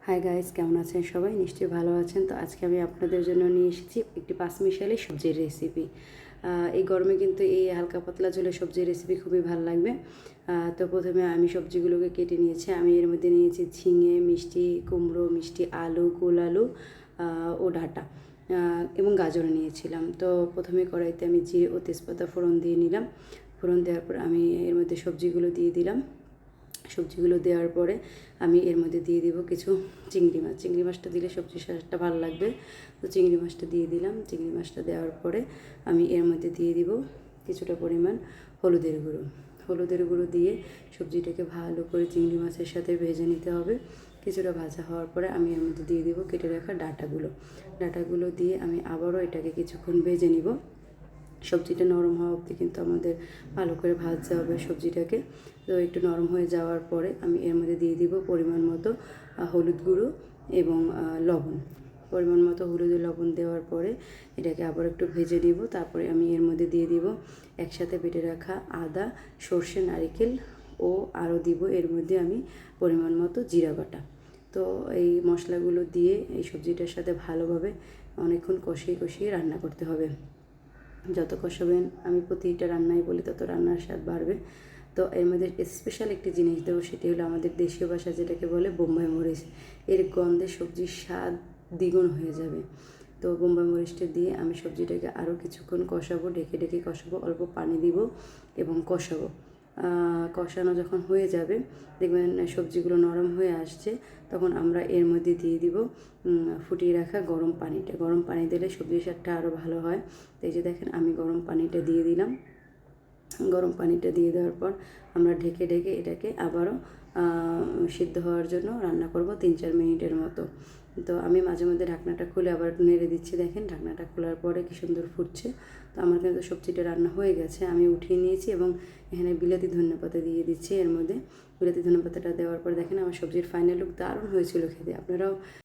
Hi guys, কেমন আছেন সবাই? নিশ্চয়ই ভালো আছেন। তো আজকে আমি আপনাদের জন্য নিয়ে এসেছি একটি পাঁচমিশালি সবজির রেসিপি। এই গরমে কিন্তু এই হালকা পাতলা ঝোলের সবজির রেসিপি খুবই ভালো লাগবে। তো প্রথমে আমি সবজিগুলোকে কেটে নিয়েছি। আমি এর মধ্যে নিয়েছি ঝিঙে, মিষ্টি কুমড়ো, মিষ্টি আলু, গোল আলু ও ডাঁটা এবং গাজর নিয়েছিলাম। তো প্রথমে কড়াইতে আমি জিরে ও তেজপাতা ফোড়ন দিয়ে নিলাম। ফোড়ন দেওয়ার পর আমি এর মধ্যে সবজিগুলো দিয়ে দিলাম। সবজিগুলো দেওয়ার পরে আমি এর মধ্যে দিয়ে দিব কিছু চিংড়ি মাছটা দিলে সবজির স্বাদটা ভালো লাগবে। তো চিংড়ি মাছটা দিয়ে দিলাম। চিংড়ি মাছটা দেওয়ার পরে আমি এর মধ্যে দিয়ে দিব কিছুটা পরিমাণ হলুদের গুঁড়ো দিয়ে সবজিটাকে ভালো করে চিংড়ি মাছের সাথে ভেজে নিতে হবে। কিছুটা ভাজা হওয়ার পরে আমি এর মধ্যে দিয়ে দিব কেটে রাখা ডাঁটাগুলো দিয়ে আমি আবারও এটাকে কিছুক্ষণ ভেজে নিব। সবজিটা নরম হওয়া অবধি কিন্তু আমাদের ভালো করে ভাজতে হবে সবজিটাকে। তো একটু নরম হয়ে যাওয়ার পরে আমি এর মধ্যে দিয়ে দিব পরিমাণ মতো হলুদ গুঁড়ো এবং লবণ। পরিমাণ মতো হলুদ ও লবণ দেওয়ার পরে এটাকে আবার একটু ভেজে নিব। তারপরে আমি এর মধ্যে দিয়ে দিব একসাথে বেটে রাখা আদা, সর্ষে, নারকেল ও আরও দিব এর মধ্যে আমি পরিমাণ মতো জিরা বাটা। তো এই মশলাগুলো দিয়ে এই সবজিটার সাথে ভালোভাবে অনেকক্ষণ কষিয়ে রান্না করতে হবে। যত কষাবেন, আমি প্রতিটা রান্নায় বলি, তত রান্নার স্বাদ বাড়বে। তো এর মধ্যে স্পেশাল একটি জিনিস দেবো, সেটি হলো আমাদের দেশীয় ভাষা যেটাকে বলে বোম্বাই মরিচ। এর গন্ধে সবজির স্বাদ দ্বিগুণ হয়ে যাবে। তো বোম্বাই মরিচটা দিয়ে আমি সবজিটাকে আরও কিছুক্ষণ কষাবো, ঢেকে কষাবো, অল্প পানি দিব এবং কষাবো। কষানো যখন হয়ে যাবে, দেখবেন সবজিগুলো নরম হয়ে আসছে, তখন আমরা এর মধ্যে দিয়ে দিব ফুটিয়ে রাখা গরম পানি দিলে সবজির স্বাদটা আরও ভালো হয়। তো এই যে দেখেন, আমি গরম পানিটা দিয়ে দিলাম। গরম পানিটা দিয়ে দেওয়ার পর আমরা ঢেকে এটাকে আবারও সিদ্ধ হওয়ার জন্য রান্না করব 3-4 মিনিটের মতো। তো আমি মাঝে মধ্যে ঢাকনাটা খুলে আবার একটু নেড়ে দিচ্ছি। দেখেন, ঢাকনাটা খোলার পরে কি সুন্দর ফুটছে। তো আমার কিন্তু সবজিটা রান্না হয়ে গেছে। আমি উঠিয়ে নিয়েছি এবং এখানে বিলাতি ধনেপাতা দিয়ে দিচ্ছি এর মধ্যে। বিলাতি ধনেপাতাটা দেওয়ার পর দেখেন আমার সবজির ফাইনাল লুক দারুণ হয়েছিল খেতে। আপনারাও